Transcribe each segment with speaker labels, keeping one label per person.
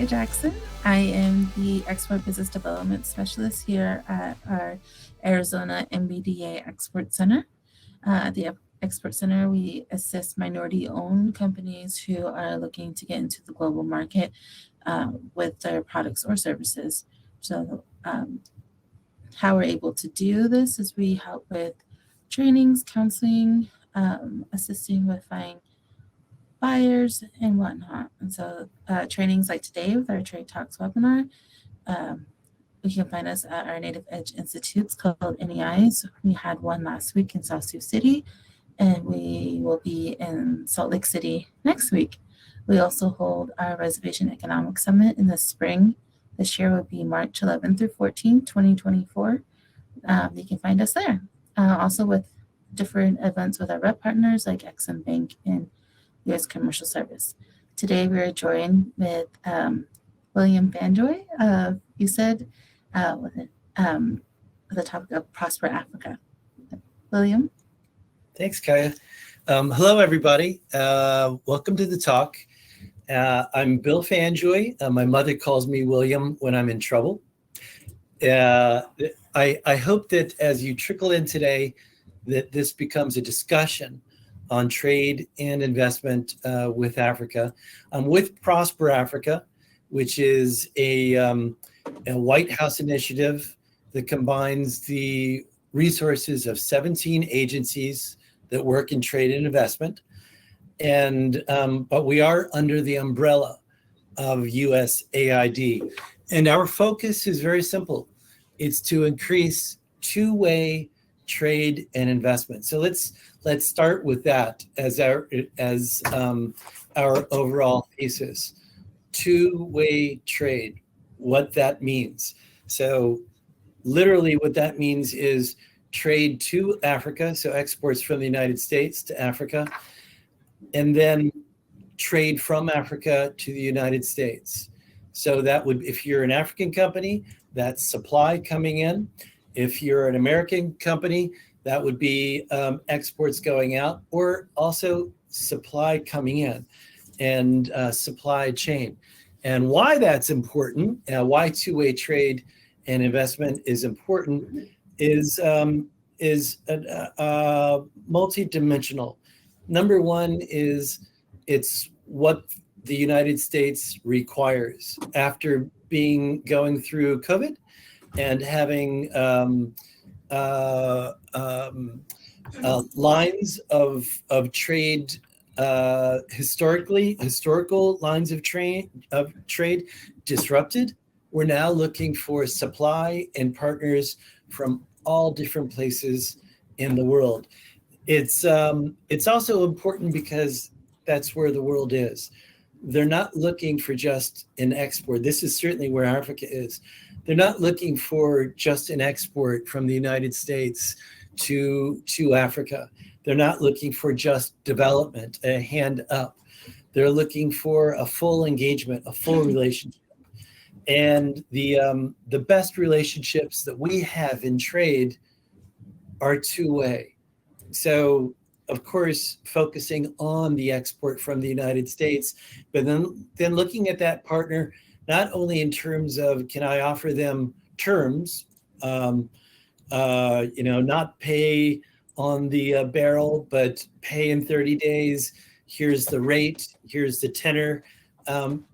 Speaker 1: Kia Jackson. I am the Export Business Development Specialist here at our Arizona MBDA Export Center. At the Export Center, we assist minority-owned companies who are looking to get into the global market with their products or services. So how we're able to do this is we help with trainings, counseling, assisting with finding buyers and whatnot. And so trainings like today with our Trade Talks webinar, you can find us at our Native Edge Institutes called NEIs. We had one last week in South Sioux City, and we will be in Salt Lake City next week. We also hold our Reservation Economic Summit in the spring. This year will be March 11th through 14th, 2024. You can find us there. Also with different events with our rep partners like Exim Bank and U.S. Commercial Service. Today we are joined with William Fanjoy of USAID with the topic of Prosper Africa. William?
Speaker 2: Thanks, Kaya. Hello, everybody. Welcome to the talk. I'm Bill Fanjoy. My mother calls me William when I'm in trouble. I hope that as you trickle in today, that this becomes a discussion on trade and investment with Africa. I'm with Prosper Africa, which is a White House initiative that combines the resources of 17 agencies that work in trade and investment. But we are under the umbrella of USAID. And our focus is very simple. It's to increase two-way trade and investment. So let's start with that as our overall thesis. Two-way trade, what that means. So literally what that means is trade to Africa, so exports from the United States to Africa, and then trade from Africa to the United States. So that would, if you're an African company, that's supply coming in. If you're an American company, that would be exports going out, or also supply coming in, and supply chain. And why that's important, why two-way trade and investment is important, is multidimensional. Number one is it's what the United States requires after going through COVID and having lines of trade, historical lines of trade disrupted. We're now looking for supply and partners from all different places in the world. It's also important because that's where the world is. They're not looking for just an export. This is certainly where Africa is. They're not looking for just an export from the United States to Africa. They're not looking for just development, a hand up. They're looking for a full engagement, a full relationship. And the best relationships that we have in trade are two-way. So, of course, focusing on the export from the United States, but then looking at that partner, not only in terms of, can I offer them terms, not pay on the barrel, but pay in 30 days. Here's the rate, here's the tenor.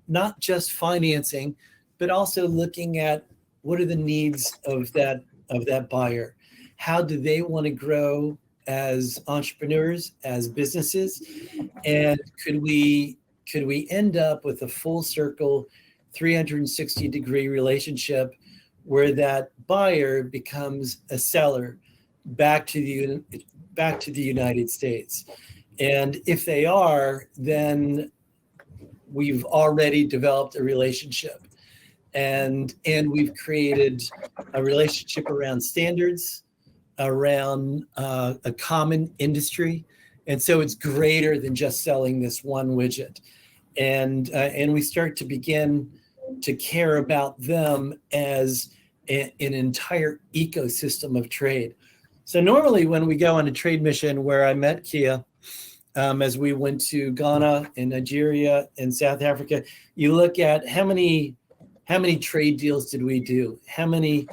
Speaker 2: Not just financing, but also looking at what are the needs of that buyer. How do they want to grow as entrepreneurs, as businesses? And could we end up with a full circle 360-degree relationship where that buyer becomes a seller back to the United States? And if they are, then we've already developed a relationship, and we've created a relationship around standards, around a common industry. And so it's greater than just selling this one widget. And we start to begin to care about them as an entire ecosystem of trade. So normally when we go on a trade mission, where I met Kia, as we went to Ghana and Nigeria and South Africa, you look at how many trade deals did we do? How many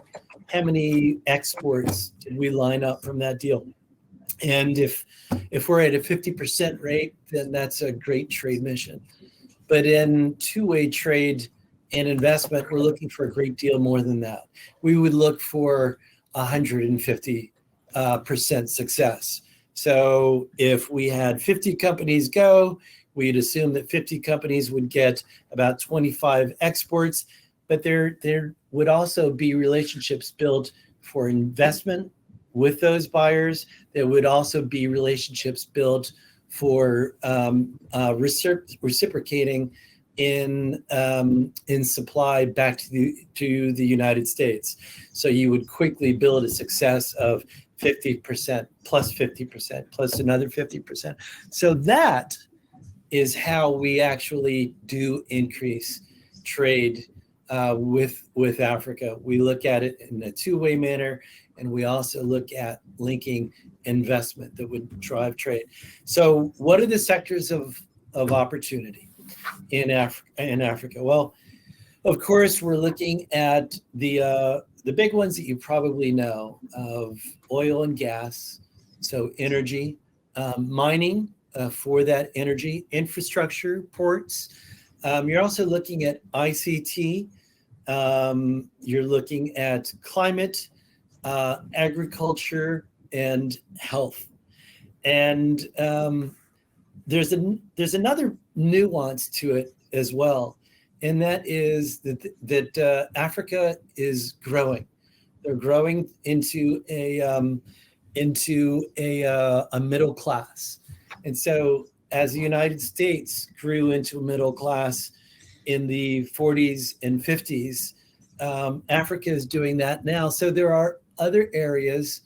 Speaker 2: exports did we line up from that deal? And if we're at a 50% rate, then that's a great trade mission. But in two-way trade and investment, we're looking for a great deal more than that. We would look for 150% success. So if we had 50 companies go, we'd assume that 50 companies would get about 25 exports, but there would also be relationships built for investment with those buyers. There would also be relationships built for reciprocating in supply back to the United States. So you would quickly build a success of 50% plus 50% plus another 50%. So that is how we actually do increase trade with Africa. We look at it in a two-way manner, and we also look at linking investment that would drive trade. So what are the sectors of opportunity in Africa? Well, of course, we're looking at the big ones that you probably know of: oil and gas, so energy, mining for that energy, infrastructure, ports. You're also looking at ICT. You're looking at climate, agriculture, and health. And there's another nuance to it as well, and that is that Africa is growing. They're growing into a middle class, and so as the United States grew into a middle class in the 40s and 50s, Africa is doing that now. So there are other areas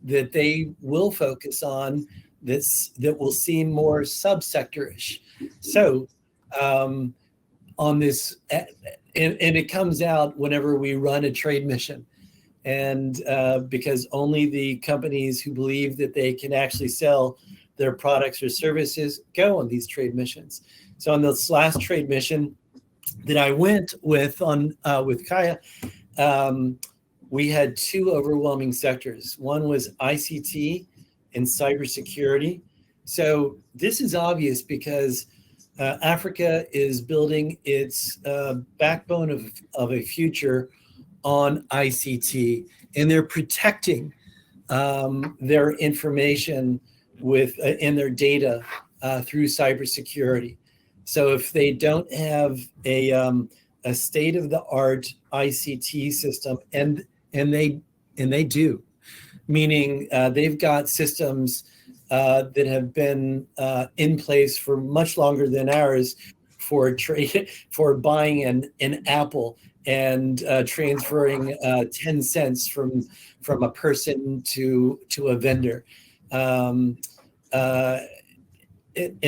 Speaker 2: that they will focus on that will seem more subsector-ish. So on this, and it comes out whenever we run a trade mission, and because only the companies who believe that they can actually sell their products or services go on these trade missions. So on this last trade mission that I went with with Kaya, we had two overwhelming sectors. One was ICT and cybersecurity. So this is obvious because Africa is building its backbone of a future on ICT, and they're protecting their information in their data through cybersecurity. So if they don't have a state-of-the-art ICT system, and they do, meaning they've got systems that have been in place for much longer than ours for buying an apple and transferring 10 cents from a person to a vendor. And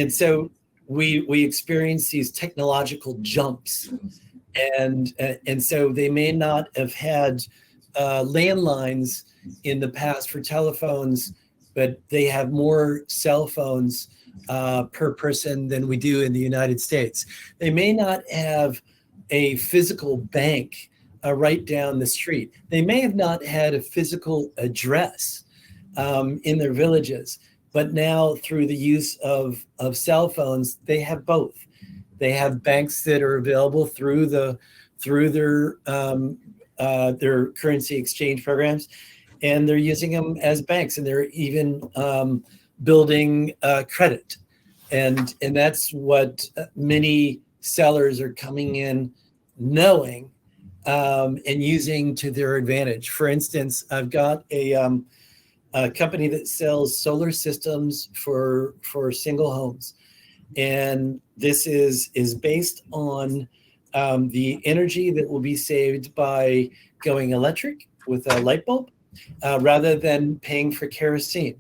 Speaker 2: so we experience these technological jumps, and so they may not have had landlines in the past for telephones, but they have more cell phones per person than we do in the United States. They may not have a physical bank right down the street. They may have not had a physical address in their villages, but now through the use of cell phones, they have both. They have banks that are available through their currency exchange programs, and they're using them as banks, and they're even building credit, and that's what many sellers are coming in knowing and using to their advantage. For instance, I've got a company that sells solar systems for single homes, and this is based on the energy that will be saved by going electric with a light bulb rather than paying for kerosene.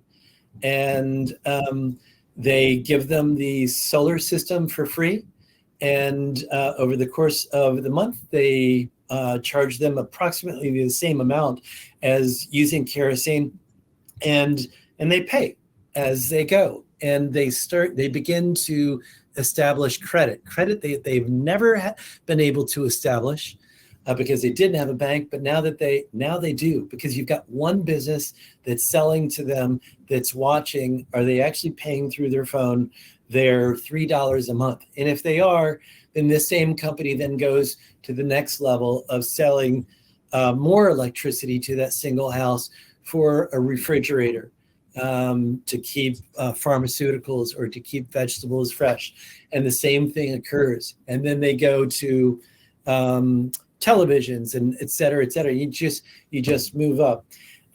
Speaker 2: And they give them the solar system for free, and over the course of the month, they charge them approximately the same amount as using kerosene, and they pay as they go. and they begin to establish credit they've never been able to establish because they didn't have a bank, but now they do, because you've got one business that's selling to them, that's watching, are they actually paying through their phone their $3 a month? And if they are, then this same company then goes to the next level of selling more electricity to that single house for a refrigerator, to keep pharmaceuticals or to keep vegetables fresh. And the same thing occurs. And then they go to televisions and et cetera, et cetera. You just move up.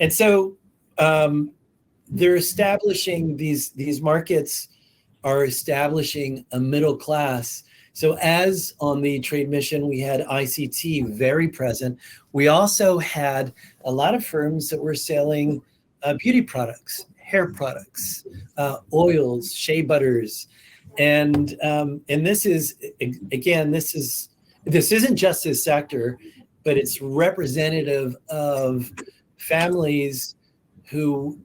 Speaker 2: And so they're establishing these markets are establishing a middle class. So as on the trade mission, we had ICT very present. We also had a lot of firms that were selling beauty products, hair products, oils, shea butters. And this is, again, this isn't just this sector, but it's representative of families who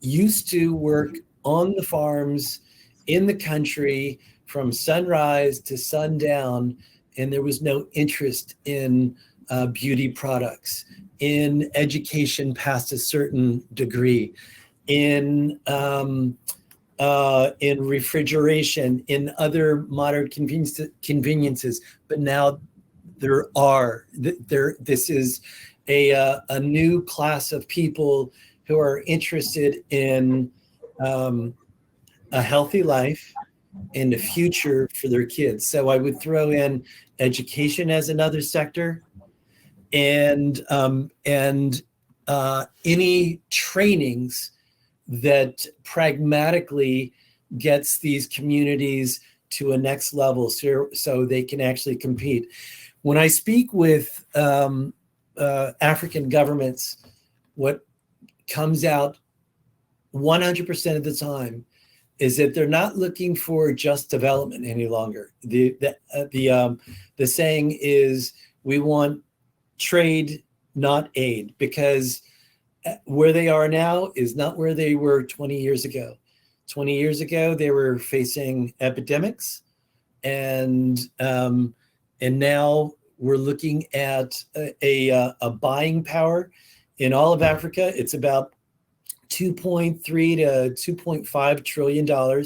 Speaker 2: used to work on the farms in the country from sunrise to sundown, and there was no interest in beauty products, in education past a certain degree, in refrigeration, in other modern conveniences. But now this is a new class of people who are interested in a healthy life and a future for their kids. So I would throw in education as another sector, and any trainings that pragmatically gets these communities to a next level so they can actually compete. When I speak with African governments, what comes out 100% of the time is that they're not looking for just development any longer. The saying is, we want trade, not aid, because where they are now is not where they were 20 years ago. 20 years ago, they were facing epidemics, and now we're looking at a buying power in all of Africa. It's about $2.3 to $2.5 trillion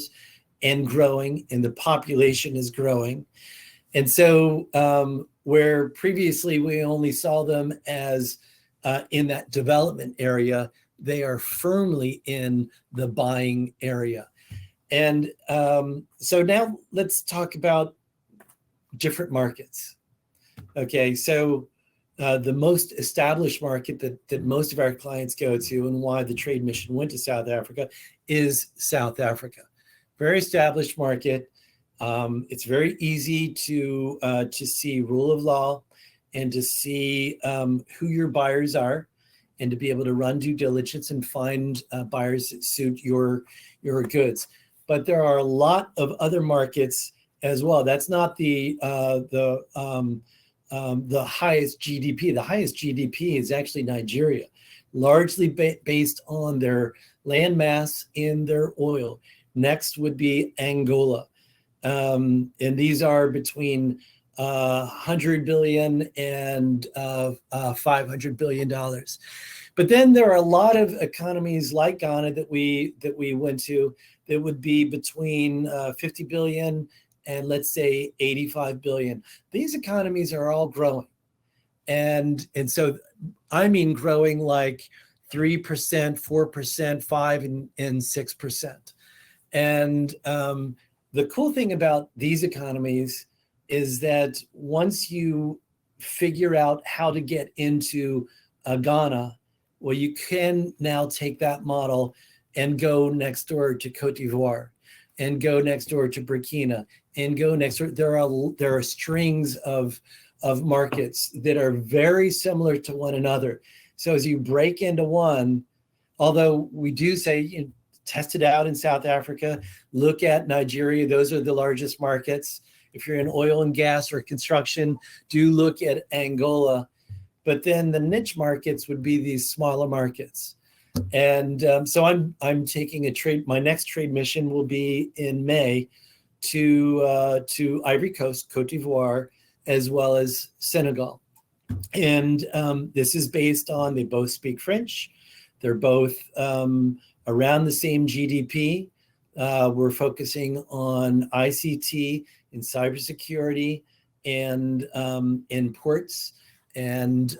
Speaker 2: and growing, and the population is growing. And so where previously we only saw them as in that development area, they are firmly in the buying area. And so now let's talk about different markets. Okay, so the most established market that most of our clients go to, and why the trade mission went to South Africa, is South Africa. Very established market. It's very easy to see rule of law and to see who your buyers are, and to be able to run due diligence and find buyers that suit your goods. But there are a lot of other markets as well. That's not the highest GDP. The highest GDP is actually Nigeria, largely based on their land mass in their oil. Next would be Angola. And these are between $100 billion and $500 billion. But then there are a lot of economies like Ghana that we went to that would be between 50 billion and, let's say, 85 billion. These economies are all growing. And so I mean growing like 3%, 4%, 5%, and 6%. And the cool thing about these economies is that once you figure out how to get into Ghana, well, you can now take that model and go next door to Cote d'Ivoire, and go next door to Burkina, and go next door. There are strings of markets that are very similar to one another. So as you break into one, although we do say, test it out in South Africa, look at Nigeria, those are the largest markets. If you're in oil and gas or construction, do look at Angola. But then the niche markets would be these smaller markets. And so I'm taking a trade. My next trade mission will be in May to Ivory Coast, Cote d'Ivoire, as well as Senegal. And this is based on, they both speak French. They're both around the same GDP. We're focusing on ICT and cybersecurity and in ports. And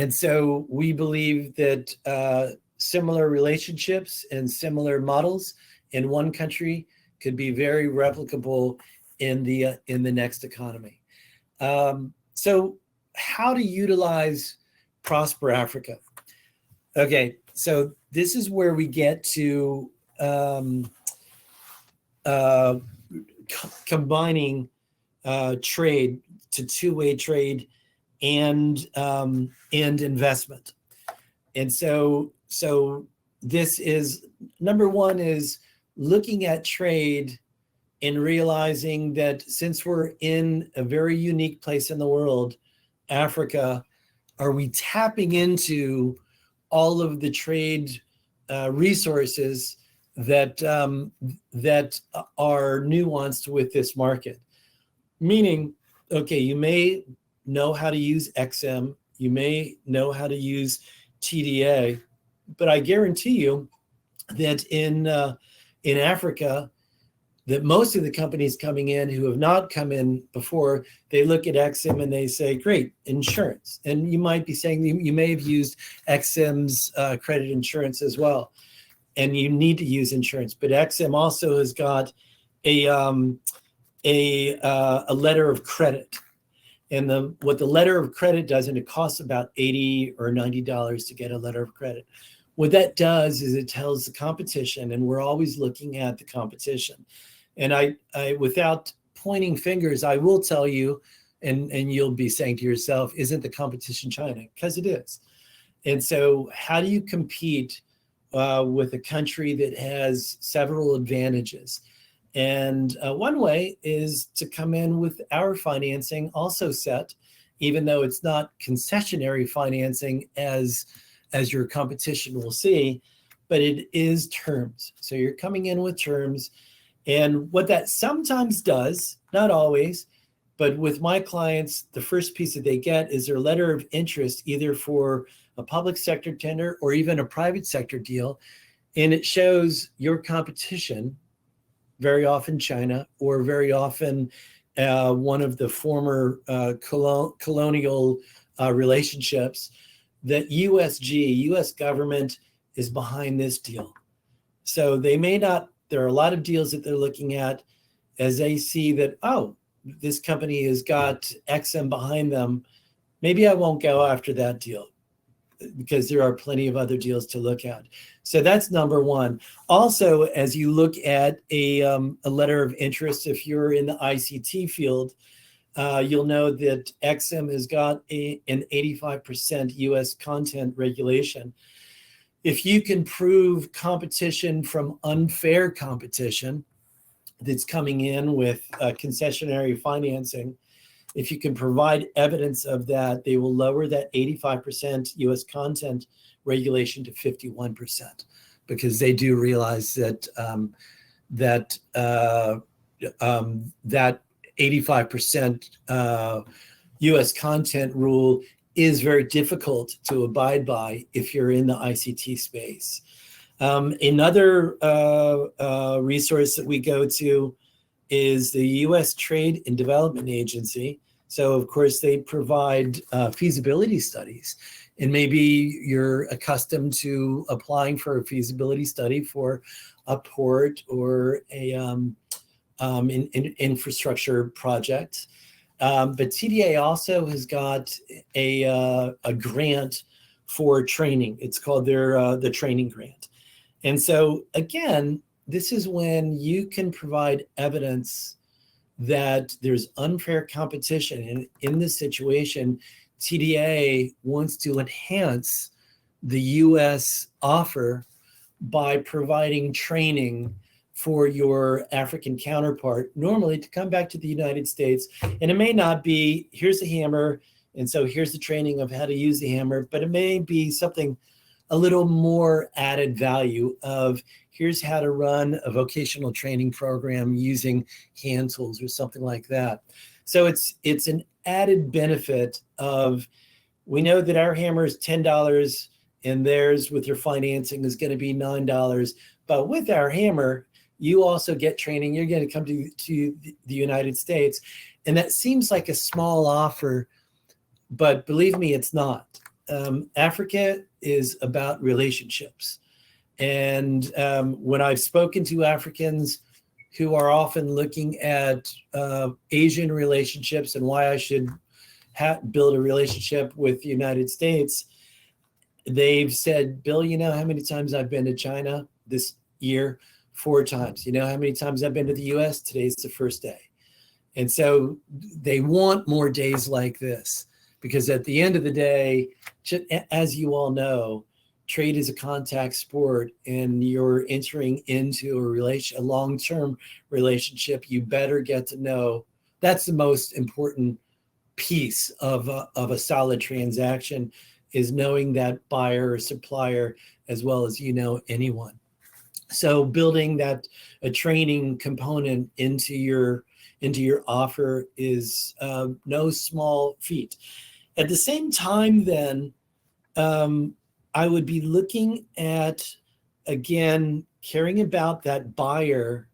Speaker 2: so we believe that similar relationships and similar models in one country could be very replicable in the next economy. So how to utilize Prosper Africa. Okay, so this is where we get to combining trade to two-way trade and investment. And so this is, number one is looking at trade and realizing that since we're in a very unique place in the world, Africa, are we tapping into all of the trade resources that are nuanced with this market? Meaning, okay, you may know how to use XM, you may know how to use TDA, but I guarantee you that in Africa, that most of the companies coming in who have not come in before, they look at XM and they say, great, insurance. And you might be saying you may have used XM's credit insurance as well, and you need to use insurance. But XM also has got a letter of credit. And what the letter of credit does, and it costs about $80 or $90 to get a letter of credit. What that does is it tells the competition, and we're always looking at the competition. And I without pointing fingers, I will tell you, and you'll be saying to yourself, isn't the competition China? Because it is. And so how do you compete with a country that has several advantages? And one way is to come in with our financing also set, even though it's not concessionary financing as your competition will see, but it is terms. So you're coming in with terms. And what that sometimes does, not always, but with my clients, the first piece that they get is their letter of interest, either for a public sector tender or even a private sector deal. And it shows your competition, very often China, or very often one of the former colonial relationships, that USG, US government, is behind this deal. So they may not, there are a lot of deals that they're looking at as they see that, oh, this company has got XM behind them. Maybe I won't go after that deal because there are plenty of other deals to look at. So that's number one. Also, as you look at a letter of interest, if you're in the ICT field, you'll know that XM has got an 85% US content regulation. If you can prove competition from unfair competition that's coming in with concessionary financing, if you can provide evidence of that, they will lower that 85% US content regulation to 51%, because they do realize that that 85% US content rule is very difficult to abide by if you're in the ICT space. Another resource that we go to is the US Trade and Development Agency. So of course they provide feasibility studies, and maybe you're accustomed to applying for a feasibility study for a port or a an infrastructure project. But TDA also has got a grant for training. It's called the training grant. And so again, this is when you can provide evidence that there's unfair competition. And in this situation, TDA wants to enhance the US offer by providing training for your African counterpart, normally to come back to the United States. And it may not be, here's the hammer, and so here's the training of how to use the hammer, but it may be something a little more added value of here's how to run a vocational training program using hand tools or something like that. So it's an added benefit of, we know that our hammer is $10 and theirs with your financing is going to be $9. But with our hammer, you also get training. You're going to come to the United States. And that seems like a small offer, but believe me, it's not. Africa is about relationships. And when I've spoken to Africans who are often looking at Asian relationships and why I should build a relationship with the United States, they've said, Bill, you know how many times I've been to China this year? 4 times. You know how many times I've been to the US? Today's the first day. And so they want more days like this, because at the end of the day, as you all know, trade is a contact sport, and you're entering into a long-term relationship. You better get to know. That's the most important piece of a solid transaction, is knowing that buyer or supplier as well as anyone. So building a training component into your offer is no small feat. At the same time, then, I would be looking at, again, caring about that buyer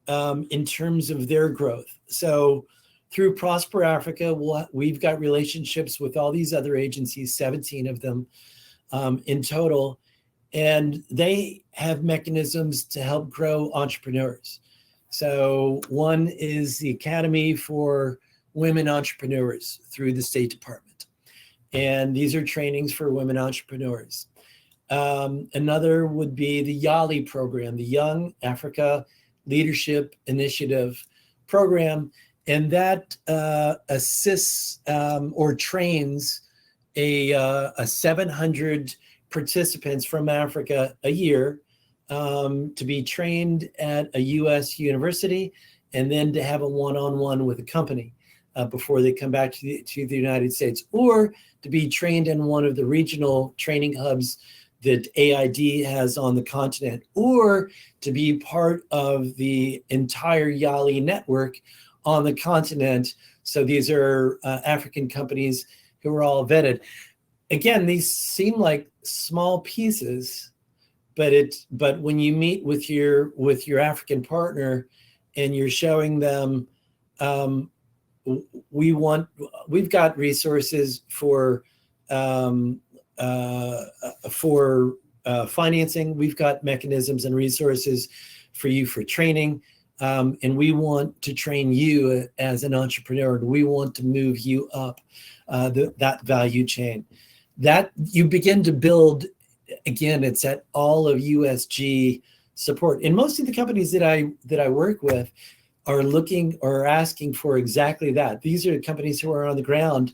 Speaker 2: in terms of their growth. So through Prosper Africa, we've got relationships with all these other agencies, 17 of them in total, and they have mechanisms to help grow entrepreneurs. So one is the Academy for Women Entrepreneurs through the State Department. And these are trainings for women entrepreneurs. Another would be the YALI program, the Young Africa Leadership Initiative program. And that assists or trains a 700 participants from Africa a year to be trained at a U.S. university, and then to have a one-on-one with a company before they come back to the United States, or to be trained in one of the regional training hubs that AID has on the continent, or to be part of the entire YALI network on the continent. So these are African companies who are all vetted. Again, these seem like small pieces, but when you meet with your African partner and you're showing them, we've got resources for financing. We've got mechanisms and resources for you for training. And we want to train you as an entrepreneur. We want to move you up that value chain. That you begin to build, again, it's at all of USG support. And most of the companies that I work with are looking or asking for exactly that. These are companies who are on the ground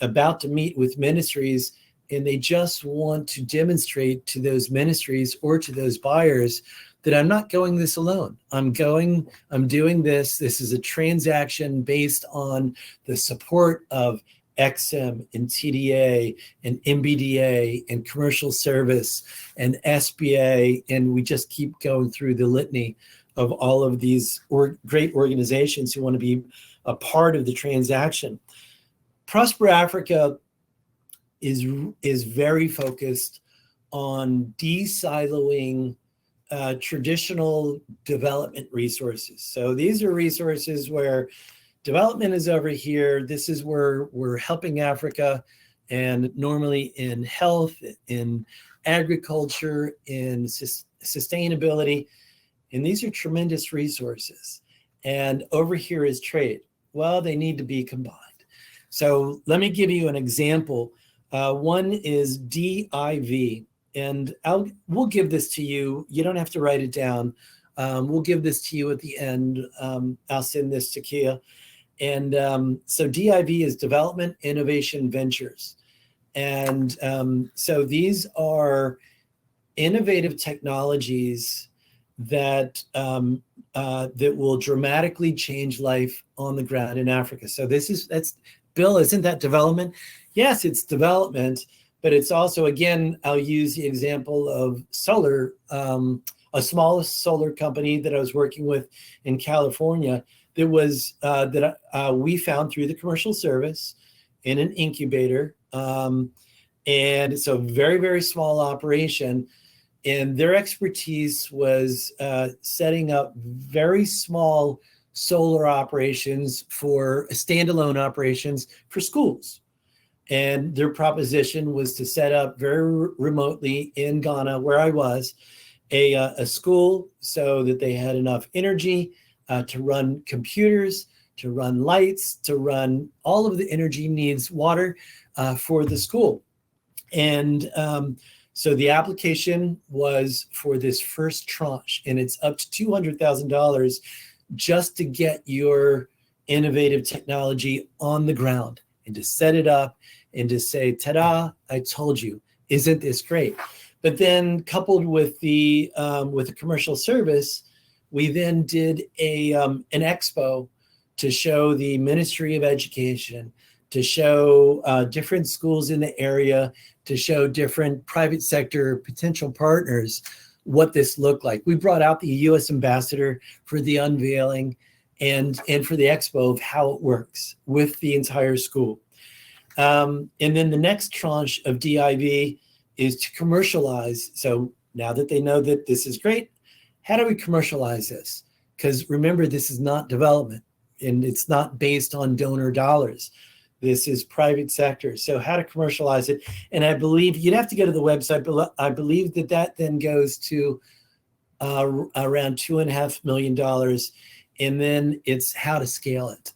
Speaker 2: about to meet with ministries, and they just want to demonstrate to those ministries or to those buyers that I'm not going this alone. I'm doing this. This is a transaction based on the support of XM and TDA and MBDA and commercial service and SBA. And we just keep going through the litany of all of these great organizations who want to be a part of the transaction. Prosper Africa is very focused on de-siloing traditional development resources. So these are resources where development is over here. This is where we're helping Africa, and normally in health, in agriculture, in sustainability. And these are tremendous resources. And over here is trade. Well, they need to be combined. So let me give you an example. One is DIV. And we'll give this to you. You don't have to write it down. We'll give this to you at the end. I'll send this to Kia. And so DIV is Development Innovation Ventures. And so these are innovative technologies that will dramatically change life on the ground in Africa. So that's Bill, isn't that development? Yes, it's development, but it's also, again, I'll use the example of solar, a small solar company that I was working with in California that was that we found through the commercial service in an incubator. And it's a very, very small operation. And their expertise was setting up very small solar operations for standalone operations for schools. And their proposition was to set up very remotely in Ghana, where I was, a school so that they had enough energy to run computers, to run lights, to run all of the energy needs, water for the school. And so the application was for this first tranche, and it's up to $200,000 just to get your innovative technology on the ground and to set it up and to say, ta-da, I told you, isn't this great? But then coupled with the commercial service, we then did an expo to show the Ministry of Education, to show different schools in the area, to show different private sector potential partners what this looked like. We brought out the U.S. ambassador for the unveiling and for the expo of how it works with the entire school. And then the next tranche of DIV is to commercialize. So now that they know that this is great, how do we commercialize this? Because remember, this is not development and it's not based on donor dollars. This is private sector. So how to commercialize it. And I believe you'd have to go to the website, but I believe that then goes to around $2.5 million. And then it's how to scale it.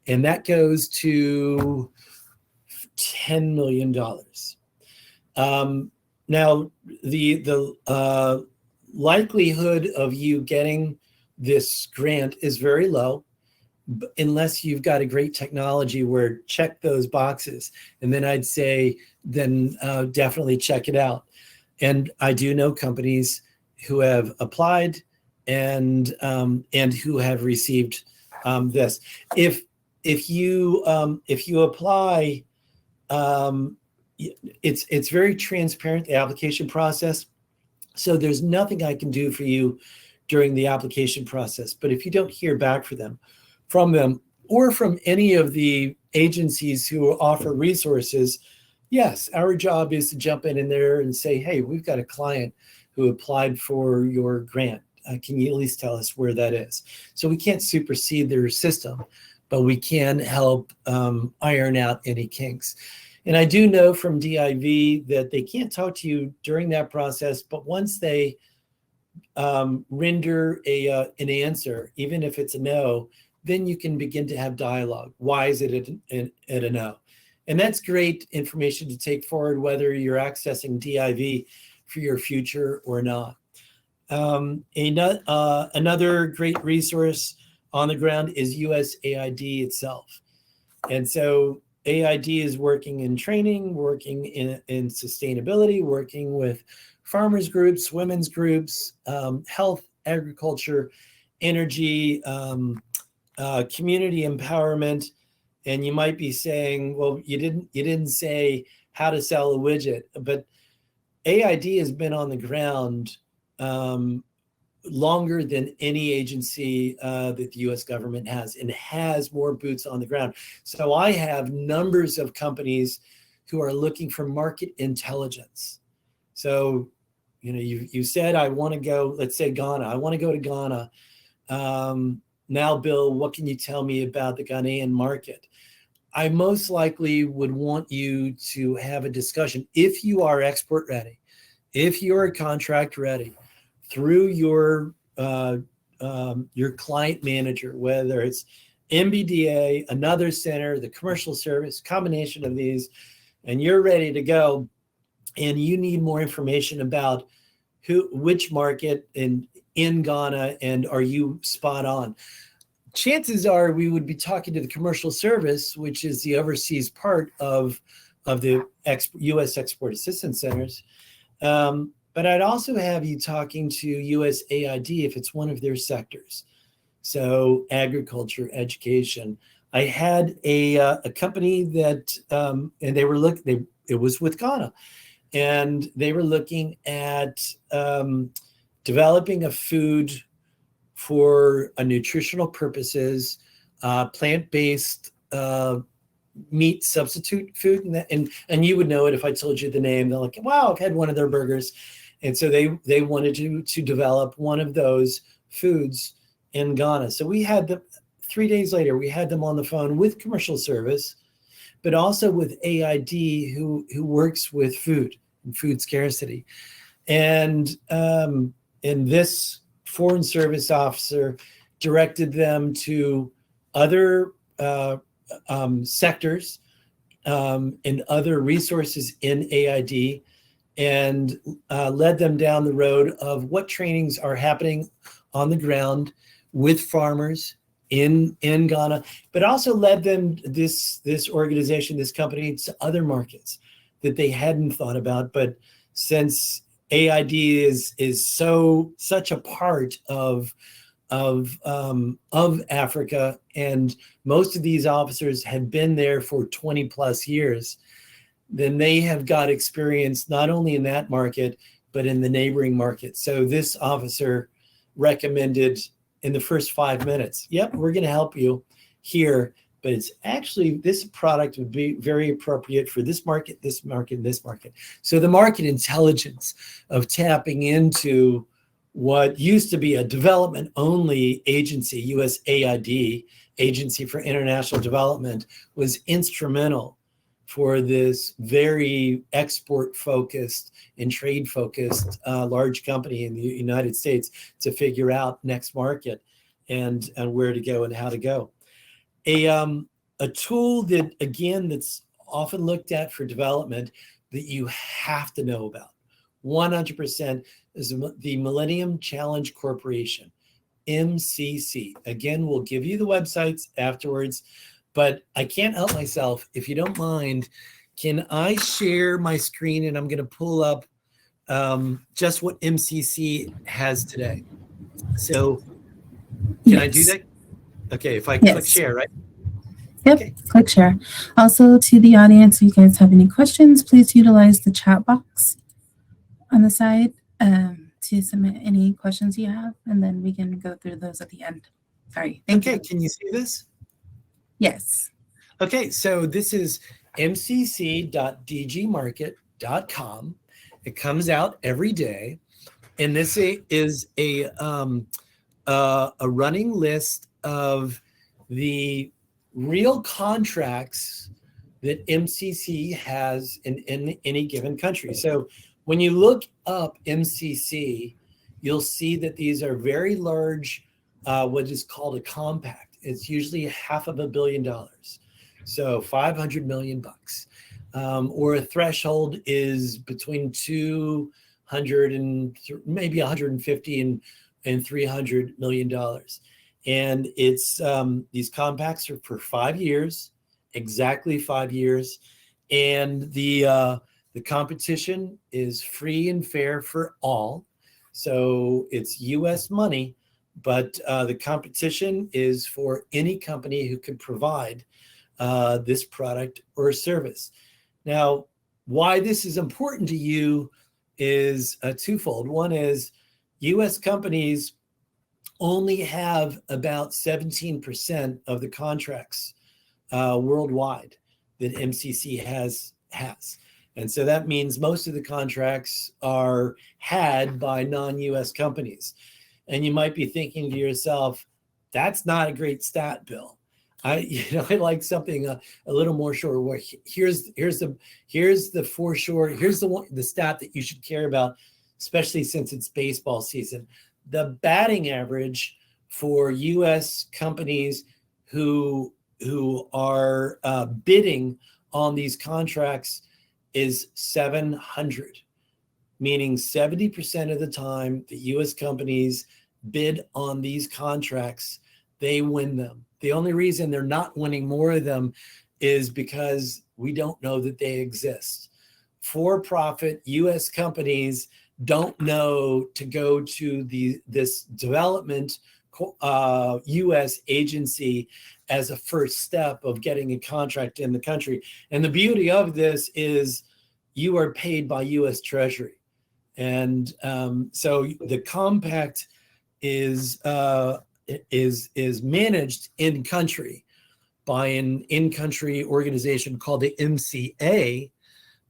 Speaker 2: And that goes to $10 million. Now, the likelihood of you getting this grant is very low, unless you've got a great technology where check those boxes. And then I'd say, then definitely check it out. And I do know companies who have applied and who have received this. If you apply, it's very transparent, the application process. So there's nothing I can do for you during the application process. But if you don't hear back from them or from any of the agencies who offer resources, yes, our job is to jump in there and say, hey, we've got a client who applied for your grant. Can you at least tell us where that is? So we can't supersede their system, but we can help iron out any kinks. And I do know from DIV that they can't talk to you during that process, but once they render an answer, even if it's a no, then you can begin to have dialogue. Why is it at a no? And that's great information to take forward, whether you're accessing DIV for your future or not. Another great resource on the ground is USAID itself. And so AID is working in training, working in sustainability, working with farmers groups, women's groups, health, agriculture, energy, community empowerment. And you might be saying, well, you didn't say how to sell a widget, but AID has been on the ground longer than any agency that the US government has, and has more boots on the ground. So I have numbers of companies who are looking for market intelligence. So, you said, I want to go, let's say Ghana. I want to go to Ghana. Now, Bill, what can you tell me about the Ghanaian market? I most likely would want you to have a discussion. If you are export ready, if you're contract ready, through your client manager, whether it's MBDA, another center, the commercial service, combination of these, and you're ready to go, and you need more information about which market in Ghana, and are you spot on? Chances are we would be talking to the commercial service, which is the overseas part of the U.S. Export Assistance Centers. But I'd also have you talking to USAID if it's one of their sectors. So agriculture, education. I had a company that, and it was with Ghana. And they were looking at developing a food for a nutritional purposes, plant-based meat substitute food, and you would know it if I told you the name. They're like, wow, I've had one of their burgers. And so they wanted to develop one of those foods in Ghana. So we had them 3 days later, we had them on the phone with commercial service, but also with AID who works with food and food scarcity. And this foreign service officer directed them to other sectors and other resources in AID, and led them down the road of what trainings are happening on the ground with farmers in Ghana, but also led them, this organization, this company, to other markets that they hadn't thought about. But since AID is such a part of Africa, and most of these officers had been there for 20 plus years, then they have got experience not only in that market, but in the neighboring market. So this officer recommended in the first 5 minutes, yep, we're going to help you here, but it's actually, this product would be very appropriate for this market, this market, and this market. So the market intelligence of tapping into what used to be a development only agency, USAID, Agency for International Development, was instrumental for this very export focused and trade focused large company in the United States to figure out next market and where to go and how to go. A tool that, again, that's often looked at for development that you have to know about 100% is the Millennium Challenge Corporation, MCC. Again, we'll give you the websites afterwards, but I can't help myself. If you don't mind, can I share my screen, and I'm going to pull up just what MCC has today. So can I do that? Okay, if I click share, right?
Speaker 1: Yep, okay. Click share. Also, to the audience, if you guys have any questions, please utilize the chat box on the side to submit any questions you have, and then we can go through those at the end. Sorry. Thank you.
Speaker 2: Can you see this?
Speaker 1: Yes.
Speaker 2: Okay, so this is mcc.dgmarket.com. It comes out every day, and this is a running list of the real contracts that MCC has in any given country. So when you look up MCC, you'll see that these are very large, what is called a compact. It's usually $500 million. So 500 million bucks. Or a threshold is between 200 and maybe 150 and $300 million. And it's these compacts are for 5 years, exactly 5 years. And the competition is free and fair for all. So it's US money, but the competition is for any company who can provide this product or service. Now, why this is important to you is twofold. One is US companies only have about 17% of the contracts worldwide that MCC has. And so that means most of the contracts are had by non-US companies. And you might be thinking to yourself, that's not a great stat, Bill. I like something a little more sure. Where here's the for sure. Here's the stat that you should care about, especially since it's baseball season. The batting average for U.S. companies who are bidding on these contracts is 700, meaning 70% of the time the U.S. companies bid on these contracts, they win them. The only reason they're not winning more of them is because we don't know that they exist. For-profit U.S. companies don't know to go to this development U.S. agency as a first step of getting a contract in the country. And the beauty of this is you are paid by U.S. Treasury. And so the compact is managed in country by an in-country organization called the MCA,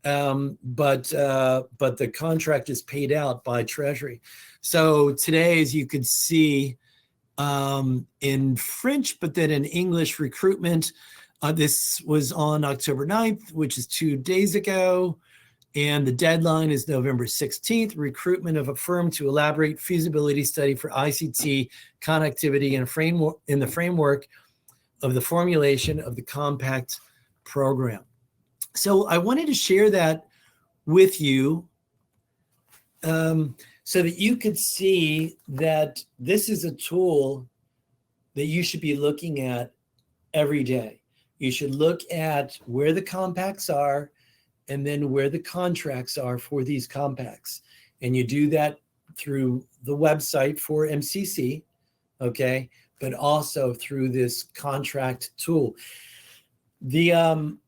Speaker 2: but the contract is paid out by Treasury. So today, as you could see, in French, but then in English recruitment, this was on October 9th, which is 2 days ago. And the deadline is November 16th, recruitment of a firm to elaborate feasibility study for ICT connectivity in the framework of the formulation of the compact program. So I wanted to share that with you so that you could see that this is a tool that you should be looking at every day. You should look at where the compacts are and then where the contracts are for these compacts. And you do that through the website for MCC, okay, but also through this contract tool. The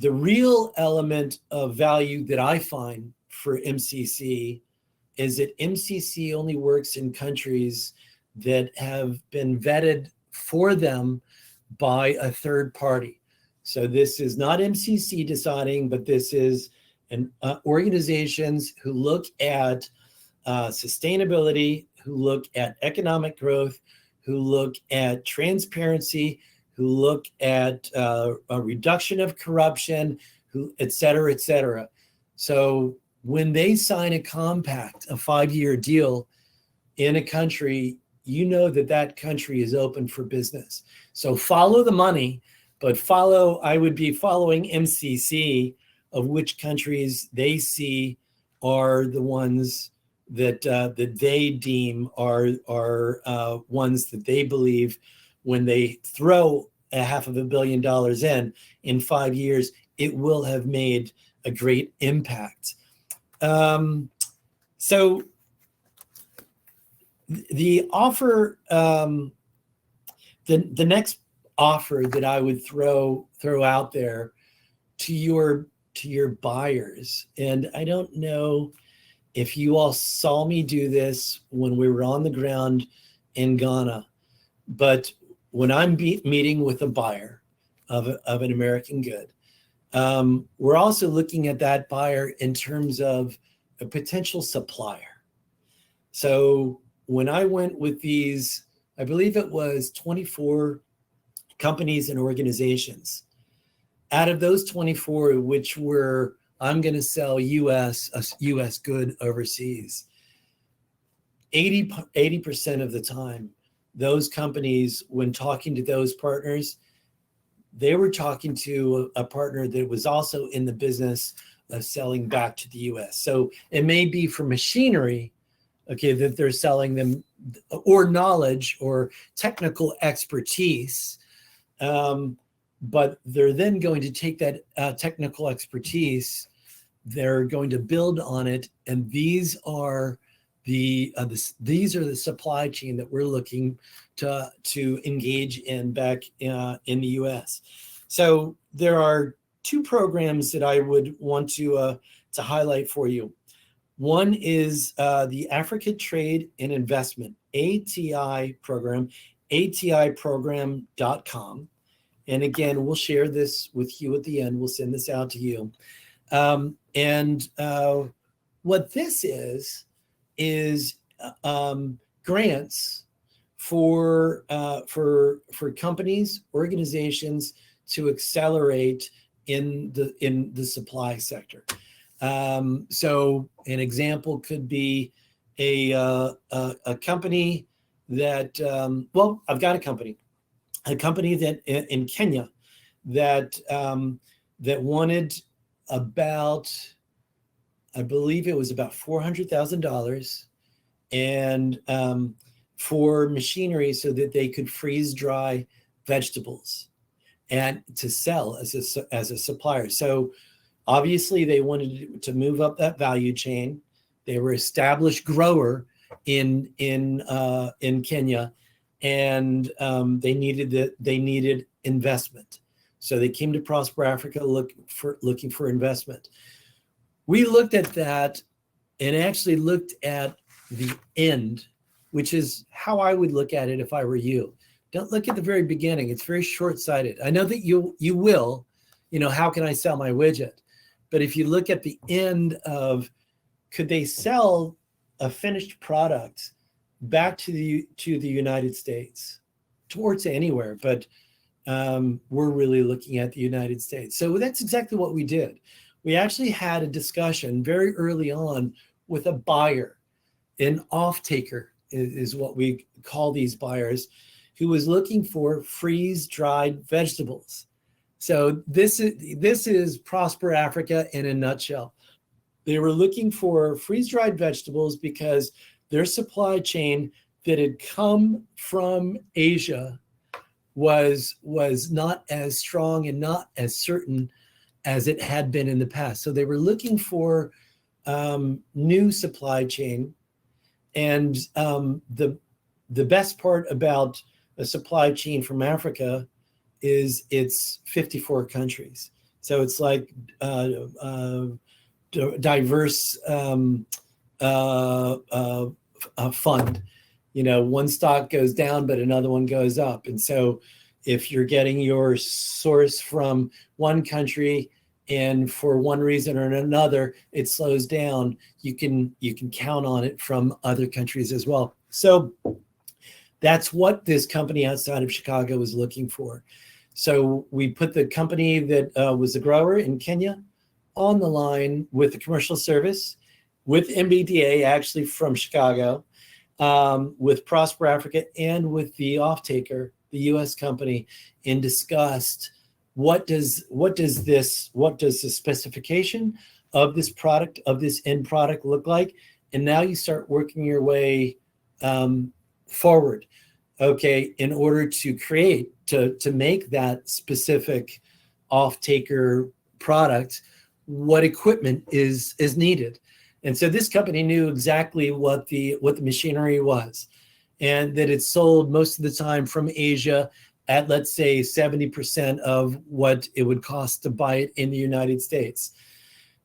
Speaker 2: real element of value that I find for MCC is that MCC only works in countries that have been vetted for them by a third party. So this is not MCC deciding, but this is organizations who look at sustainability, who look at economic growth, who look at transparency, who look at a reduction of corruption, who et cetera, et cetera. So when they sign a compact, a 5-year deal in a country, you know that that country is open for business. So follow the money, but I would be following MCC of which countries they see are the ones that they deem are ones that they believe when they throw $500 million in 5 years, it will have made a great impact. So the offer, the next offer that I would throw out there to your buyers, and I don't know if you all saw me do this when we were on the ground in Ghana, but when I'm meeting with a buyer of an American good, we're also looking at that buyer in terms of a potential supplier. So when I went with these, I believe it was 24 companies and organizations. Out of those 24, which were, I'm going to sell a U.S. good overseas, 80% of the time, those companies, when talking to those partners, they were talking to a partner that was also in the business of selling back to the U.S. So it may be for machinery, okay, that they're selling them, or knowledge or technical expertise, but they're then going to take that technical expertise, they're going to build on it, and these are the supply chain that we're looking to engage in back in the U.S. So there are 2 programs that I would want to highlight for you. One is the Africa Trade and Investment, ATI program, atiprogram.com. And again, we'll share this with you at the end. We'll send this out to you. What this is grants for companies, organizations to accelerate in the supply sector. So an example could be a company that I've got a company that in Kenya that wanted about, I believe it was about $400,000, and for machinery so that they could freeze dry vegetables and to sell as a supplier. So obviously they wanted to move up that value chain. They were established grower in Kenya, and they needed investment. So they came to Prosper Africa looking for investment. We looked at that and actually looked at the end, which is how I would look at it if I were you. Don't look at the very beginning. It's very short-sighted. I know that you will, how can I sell my widget? But if you look at the end of, could they sell a finished product back to the United States, towards anywhere, but we're really looking at the United States. So that's exactly what we did. We actually had a discussion very early on with a buyer, an off-taker is what we call these buyers, who was looking for freeze-dried vegetables. So this is Prosper Africa in a nutshell. They were looking for freeze-dried vegetables because their supply chain that had come from Asia was not as strong and not as certain as it had been in the past. So they were looking for new supply chain. And the best part about a supply chain from Africa is it's 54 countries. So it's like diverse fund. One stock goes down, but another one goes up. And so if you're getting your source from one country and for one reason or another, it slows down, you can count on it from other countries as well. So that's what this company outside of Chicago was looking for. So we put the company that was a grower in Kenya on the line with the commercial service, with MBDA actually from Chicago, with Prosper Africa and with the off-taker, the U.S. company, and discussed what does the specification of this product, of this end product look like? And now you start working your way forward, okay, in order to create, to make that specific off-taker product, what equipment is needed. And so this company knew exactly what the machinery was, and that it's sold most of the time from Asia at, let's say, 70% of what it would cost to buy it in the United States.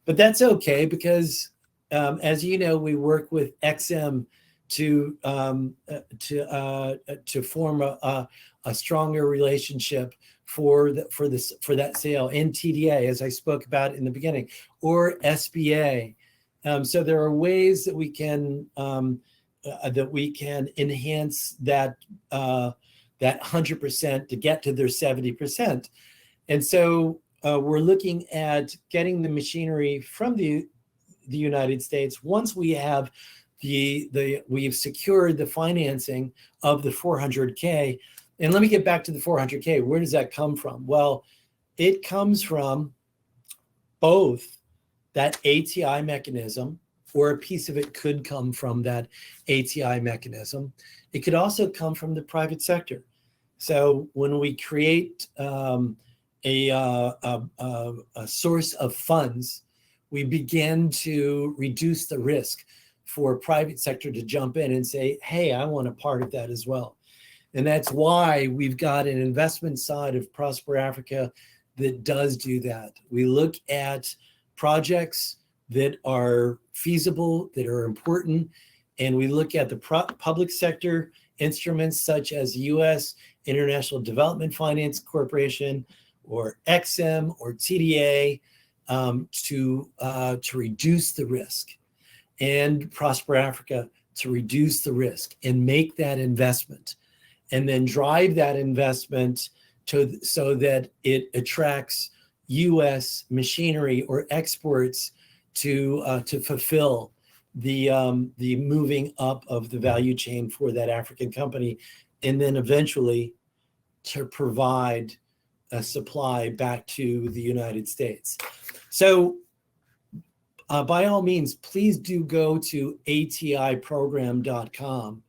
Speaker 2: But that's okay because, as you know, we work with XM to form a stronger relationship for that sale, and TDA, as I spoke about in the beginning, or SBA. So there are ways that we can enhance that 100% to get to their 70%. And so we're looking at getting the machinery from the United States. Once we have we've secured the financing of the 400K. And let me get back to the 400K. Where does that come from? Well, it comes from both that ATI mechanism, or a piece of it could come from that ATI mechanism. It could also come from the private sector. So when we create a source of funds, we begin to reduce the risk for private sector to jump in and say, hey, I want a part of that as well. And that's why we've got an investment side of Prosper Africa that does do that. We look at projects that are feasible, that are important, and we look at the public sector instruments such as U.S. International Development Finance Corporation, or XM, or TDA, to reduce the risk, and Prosper Africa to reduce the risk and make that investment, and then drive that investment so that it attracts U.S. machinery or exports to fulfill the moving up of the value chain for that African company, and then eventually to provide a supply back to the United States. So by all means, please do go to atiprogram.com.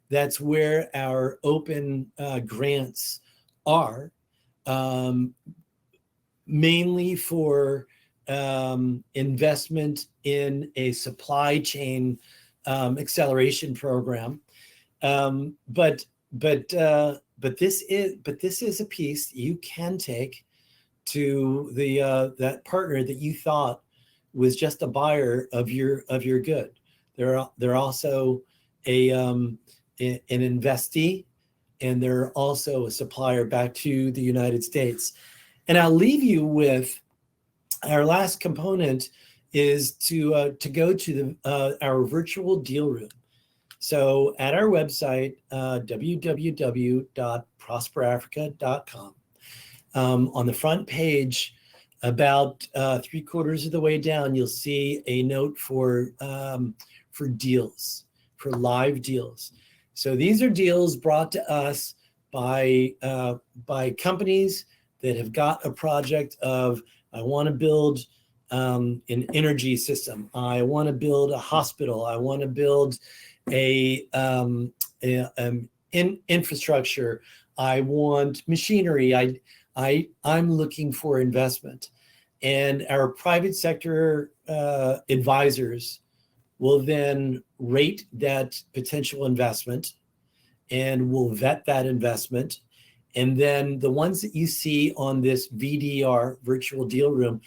Speaker 2: That's where our open grants are, mainly for investment in a supply chain acceleration program. But this is a piece you can take to the that partner that you thought was just a buyer of your good. They're also an investee, and they're also a supplier back to the United States. And I'll leave you with our last component is to go to our virtual deal room. So at our website, www.prosperafrica.com, on the front page, about 3/4 of the way down, you'll see a note for deals, for live deals. So these are deals brought to us by companies that have got a project of, I want to build an energy system. I want to build a hospital. I want to build infrastructure. I want machinery. I'm looking for investment. And our private sector advisors will then rate that potential investment and will vet that investment. And then the ones that you see on this VDR, virtual deal room,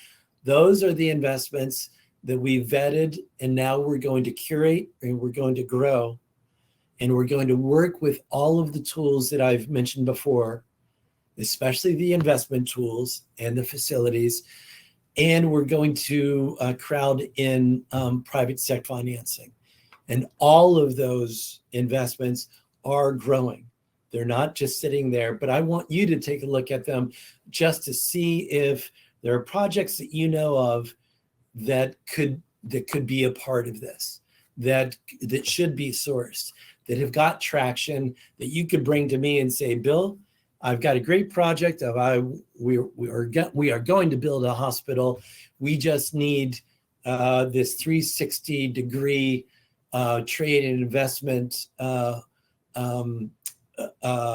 Speaker 2: those are the investments that we vetted, and now we're going to curate and we're going to grow. And we're going to work with all of the tools that I've mentioned before, especially the investment tools and the facilities. And we're going to crowd in private sector financing. And all of those investments are growing. They're not just sitting there, but I want you to take a look at them just to see if there are projects that you know of that could be a part of this, that should be sourced, that have got traction, that you could bring to me and say, Bill, I've got a great project we are going to build a hospital. We just need this 360-degree trade and investment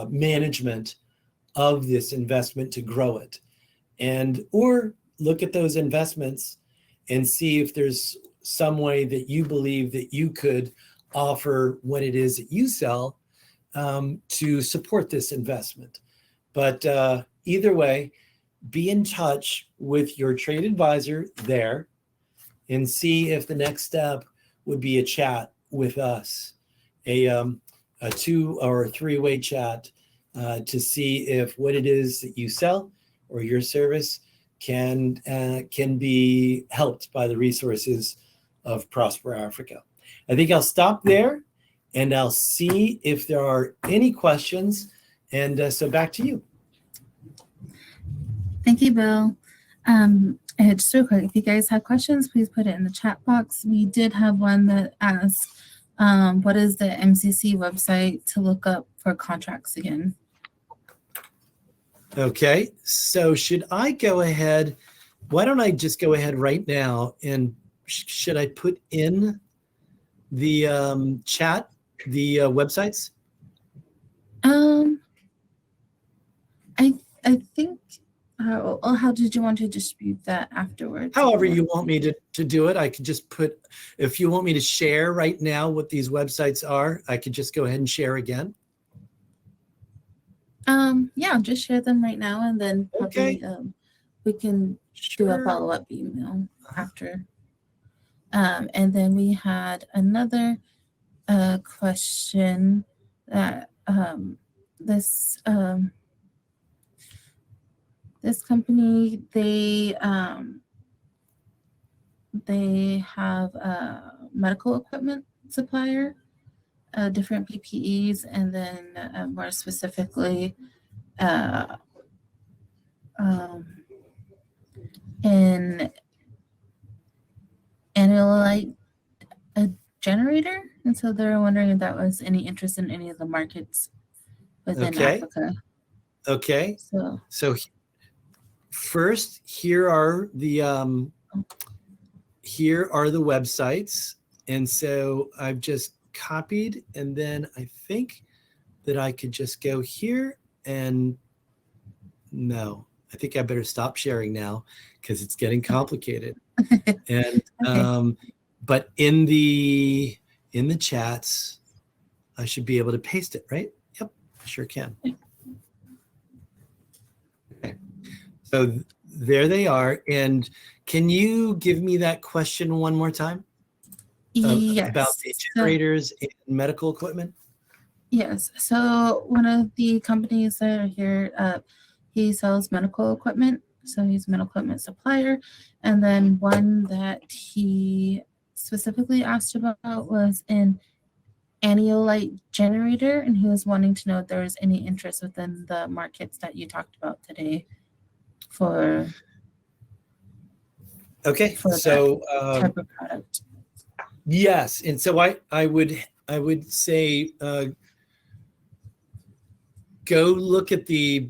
Speaker 2: management of this investment to grow it. Or look at those investments and see if there's some way that you believe that you could offer what it is that you sell to support this investment. But either way, be in touch with your trade advisor there and see if the next step would be a chat with us, a 2 or 3-way chat to see if what it is that you sell or your service can be helped by the resources of Prosper Africa. I think I'll stop there and I'll see if there are any questions. And so back to you.
Speaker 1: Thank you, Bill. And just real quick, if you guys have questions, please put it in the chat box. We did have one that asked, what is the MCC website to look up for contracts again?
Speaker 2: Okay, so should I go ahead? Why don't I just go ahead right now, and should I put in the chat the websites?
Speaker 1: I think. How did you want to distribute that afterwards?
Speaker 2: However you want me to do it. I could just put, if you want me to share right now what these websites are, I could just go ahead and share again.
Speaker 1: Yeah, just share them right now, and then probably we can do a follow-up email after. And then we had another question that this company, they have a medical equipment supplier, different PPEs, and then more specifically an analyte generator, and so they're wondering if that was any interest in any of the markets within Africa.
Speaker 2: Okay. So first, here are the websites, and so I've just copied, and then I think that I could just go here, and no, I think I better stop sharing now because it's getting complicated. And but in the chats, I should be able to paste it, right? Yep, I sure can. Okay. So there they are. And can you give me that question one more time
Speaker 1: Yes.
Speaker 2: about the generators and medical equipment?
Speaker 1: Yes. So one of the companies that are here, he sells medical equipment. So he's a medical equipment supplier. And then one that he specifically asked about was an annualite generator, and he was wanting to know if there was any interest within the markets that you talked about today for
Speaker 2: so
Speaker 1: type of product.
Speaker 2: yes, and so I would say go look at the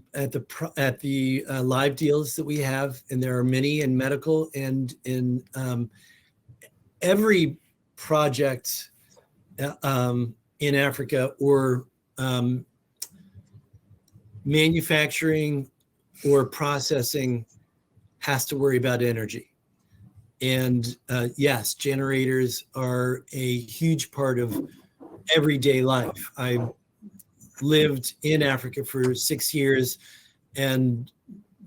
Speaker 2: live deals that we have, and there are many in medical and in every project in Africa or manufacturing or processing has to worry about energy. And yes, generators are a huge part of everyday life. I lived in Africa for 6 years and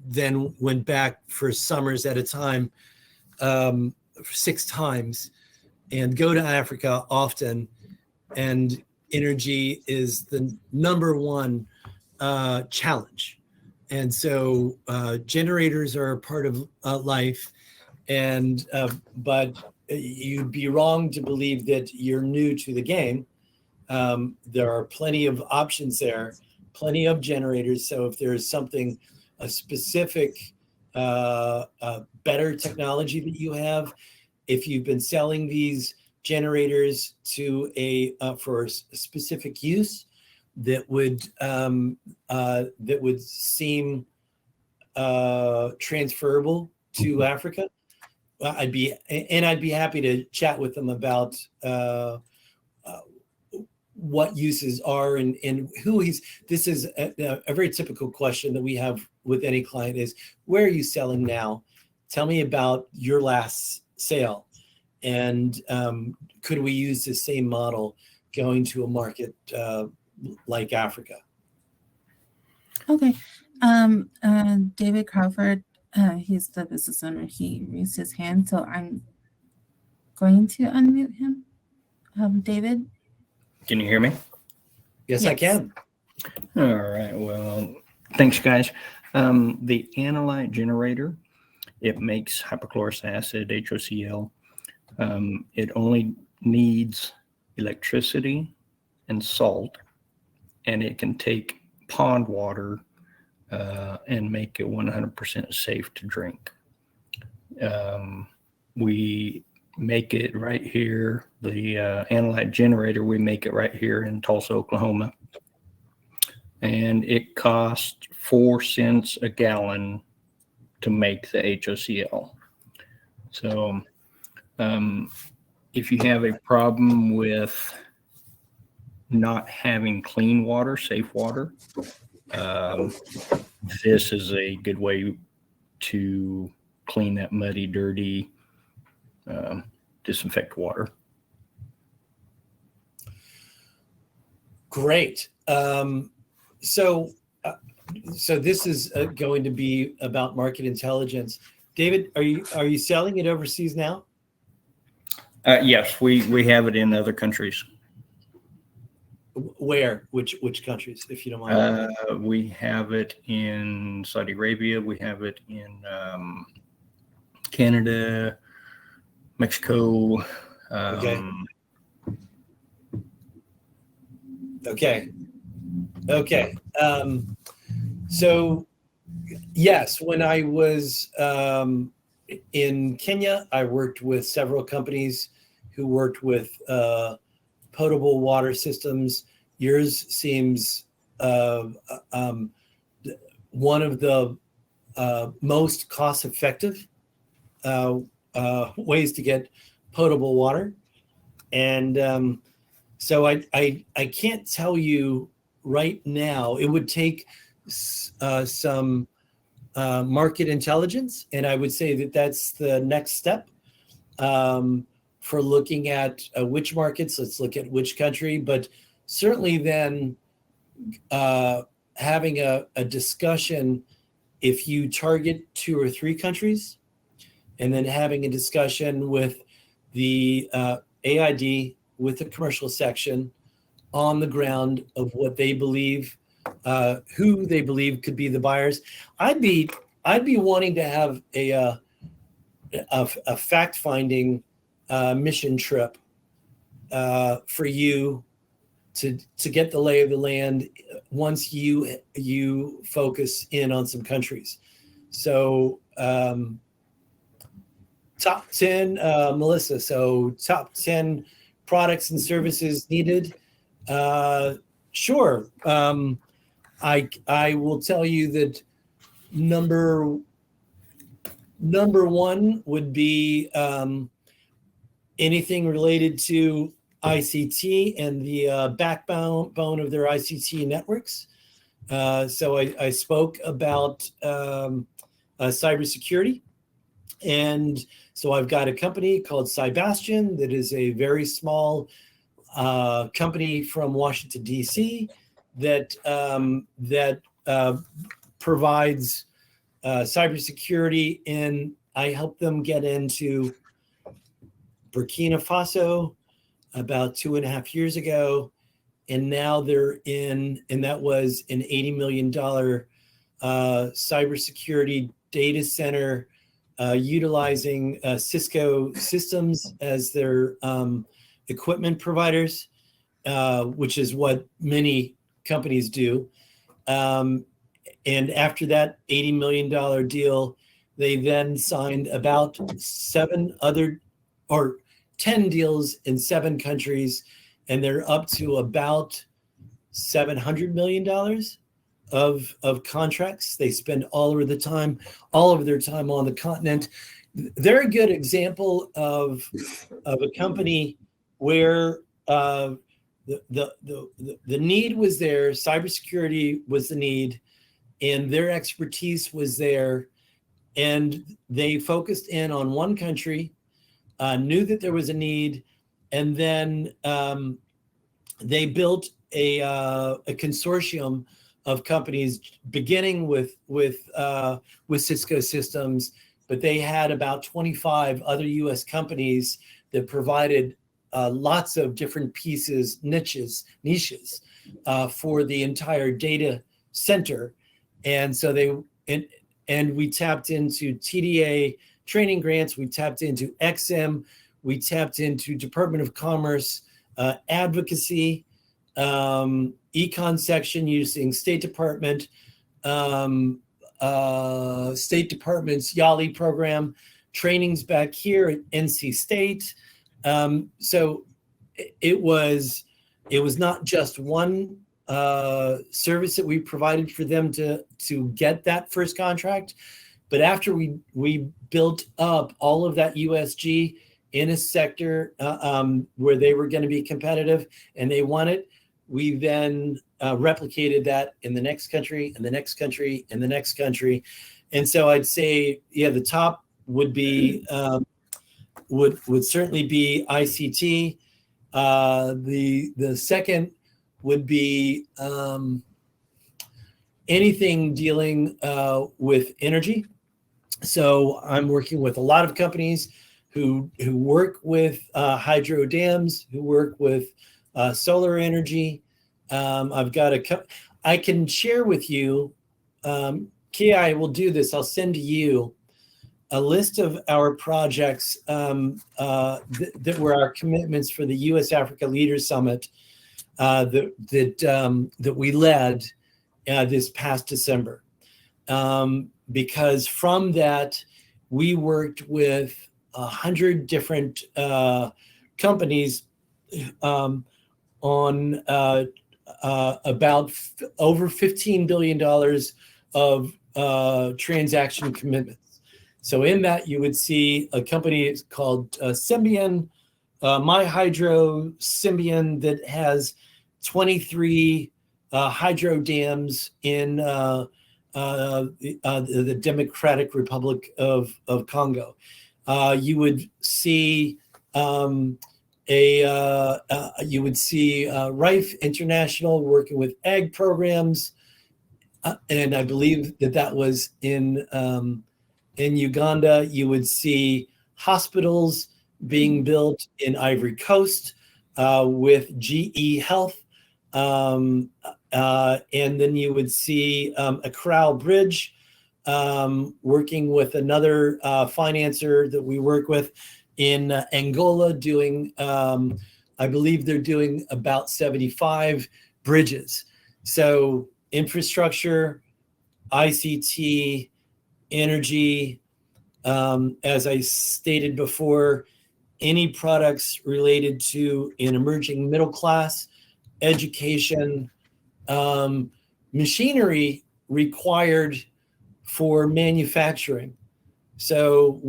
Speaker 2: then went back for summers at a time, 6 times, and go to Africa often. And energy is the number one challenge. And so generators are a part of life. And but you'd be wrong to believe that you're new to the game. There are plenty of options there, plenty of generators. So if there's something, a specific, better technology that you have, if you've been selling these generators to for a specific use that would seem transferable to Africa, I'd be happy to chat with them about what uses are and who he's. This is a very typical question that we have with any client is, where are you selling now? Tell me about your last sale. And could we use the same model going to a market like Africa?
Speaker 1: Okay. David Crawford, he's the business owner. He raised his hand, so I'm going to unmute him. David?
Speaker 3: Can you hear me?
Speaker 2: Yes, I can.
Speaker 3: All right. Well, thanks, guys. The Analyte generator, it makes hypochlorous acid, HOCl. It only needs electricity and salt, and it can take pond water and make it 100% safe to drink. We make it right here. The Analyte generator, we make it right here in Tulsa, Oklahoma. And it costs 4 cents a gallon to make the HOCl. So if you have a problem with not having clean water, safe water, this is a good way to clean that muddy, dirty, disinfect water.
Speaker 2: Great. So this is going to be about market intelligence. David, are you selling it overseas now?
Speaker 3: Yes, we have it in other countries.
Speaker 2: Where? Which countries, if you don't mind?
Speaker 3: We have it in Saudi Arabia. We have it in Canada, Mexico.
Speaker 2: Okay. So yes, when I was in Kenya, I worked with several companies who worked with potable water systems. Yours seems one of the most cost-effective ways to get potable water. And so I can't tell you right now. It would take some market intelligence, and I would say that that's the next step for looking at which markets. Let's look at which country, but certainly then having a discussion if you target 2 or 3 countries, and then having a discussion with the AID, with the commercial section on the ground of what they believe, who they believe could be the buyers. I'd be wanting to have a fact-finding mission trip for you to get the lay of the land once you focus in on some countries. So top 10, Melissa. So top 10 products and services needed. Sure. I will tell you that number one would be anything related to ICT and the backbone of their ICT networks. So I spoke about cybersecurity. And so I've got a company called Cybastion that is a very small company from Washington, D.C. that provides cybersecurity, and I helped them get into Burkina Faso about 2.5 years ago, and now they're in, and that was an $80 million cybersecurity data center utilizing Cisco systems as their equipment providers, which is what many companies do. And after that $80 million deal, they then signed about 10 deals in 7 countries, and they're up to about $700 million of contracts. They spend all of their time on the continent. They're a good example of a company where the need was there, cybersecurity was the need, and their expertise was there, and they focused in on one country, knew that there was a need, and then they built a consortium of companies, beginning with Cisco Systems, but they had about 25 other U.S. companies that provided lots of different pieces, niches for the entire data center. And so we tapped into TDA training grants, we tapped into XM, we tapped into Department of Commerce advocacy, econ section using State Department's YALI program, trainings back here at NC State. So it was not just one service that we provided for them to get that first contract, but after we built up all of that USG in a sector where they were going to be competitive and they won it, we then replicated that in the next country, and the next country, and the next country. And so I'd say, yeah, the top would be would certainly be ICT. The second would be anything dealing with energy. So I'm working with a lot of companies who work with hydro dams, who work with solar energy. I've got I can share with you, Kia, I will do this. I'll send to you a list of our projects that were our commitments for the U.S. Africa Leaders Summit that we led this past December. Because from that, we worked with 100 different companies on about over $15 billion of transaction commitments. So in that, you would see a company called Symbian, MyHydro Symbian, that has 23 hydro dams in the Democratic Republic of Congo. You would see Rife International working with ag programs and I believe that was in Uganda. You would see hospitals being built in Ivory Coast with GE Health. And then you would see a Corral Bridge working with another financer that we work with in Angola doing, I believe they're doing about 75 bridges. So infrastructure, ICT, energy, as I stated before, any products related to an emerging middle class, education, machinery required for manufacturing. So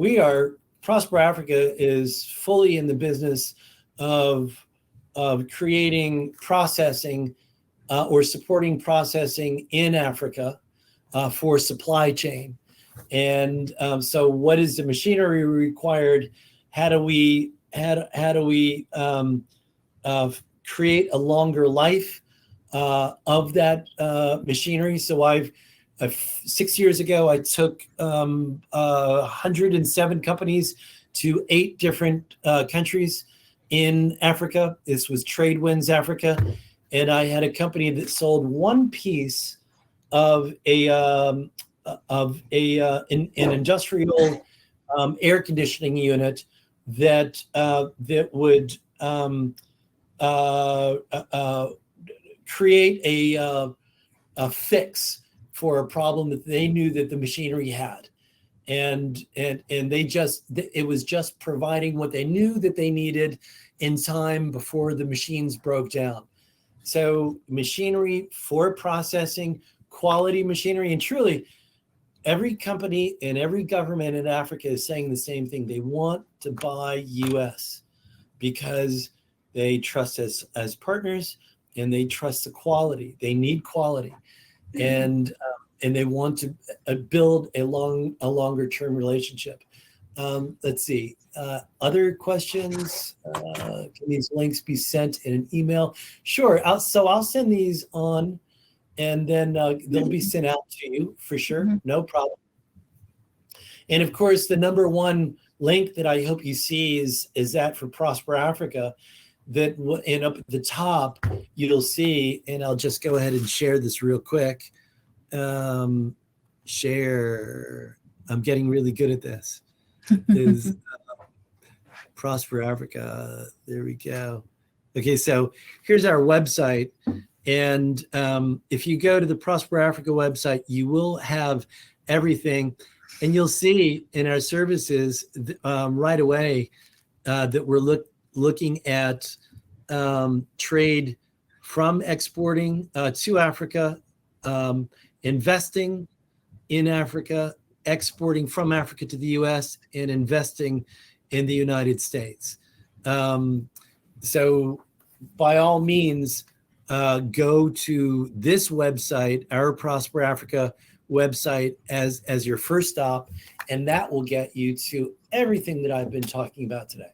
Speaker 2: Prosper Africa is fully in the business of creating processing or supporting processing in Africa for supply chain. And so what is the machinery required? How do we create a longer life of that machinery? So 6 years ago, I took 107 companies to 8 different countries in Africa. This was Tradewinds Africa. And I had a company that sold one piece of an industrial air conditioning unit that would create a fix for a problem that they knew that the machinery had, and it was just providing what they knew that they needed in time before the machines broke down. So machinery for processing, quality machinery, and truly every company and every government in Africa is saying the same thing. They want to buy US because they trust us as partners and they trust the quality. They need quality, and they want to build a longer term relationship. Let's see. Other questions? Can these links be sent in an email? Sure. I'll send these on, and then they'll be sent out to you for sure. Mm-hmm. No problem. And of course, the number one link that I hope you see is that for Prosper Africa. And up at the top, you'll see, and I'll just go ahead and share this real quick. Share. I'm getting really good at this. Is Prosper Africa. There we go. Okay, so here's our website. And if you go to the Prosper Africa website, you will have everything. And you'll see in our services right away that we're looking at trade from exporting to Africa, investing in Africa, exporting from Africa to the US, and investing in the United States. So by all means, go to this website, our Prosper Africa website, as your first stop, and that will get you to everything that I've been talking about today.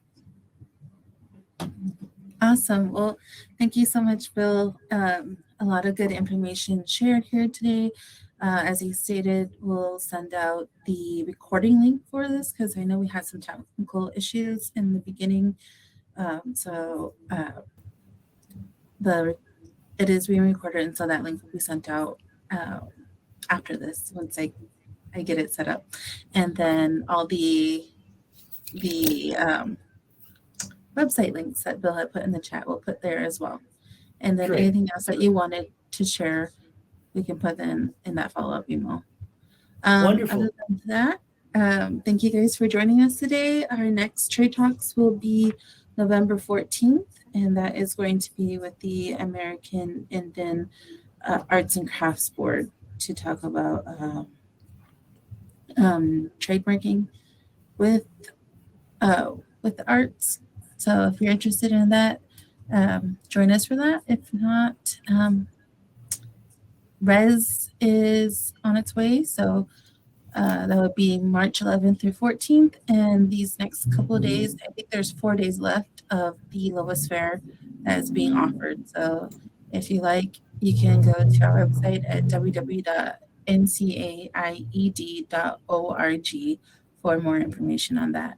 Speaker 1: Awesome. Well, thank you so much, Bill. A lot of good information shared here today. As you stated, we'll send out the recording link for this because I know we had some technical issues in the beginning. It is being recorded, and so that link will be sent out after this once I get it set up. And then all the website links that Bill had put in the chat we'll put there as well. And then anything else that you wanted to share, we can put in that follow-up email.
Speaker 2: Wonderful.
Speaker 1: Other than that, thank you guys for joining us today. Our next Trade Talks will be November 14th, and that is going to be with the American Indian Arts and Crafts Board to talk about trademarking with the arts. So if you're interested in that, join us for that. If not, Res is on its way. So that would be March 11th through 14th. And these next couple of days, I think there's 4 days left of the lowest fare that is being offered. So if you like you can go to our website at www.ncaied.org for more information on that.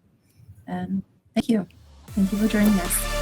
Speaker 1: And thank you. Thank you for joining us.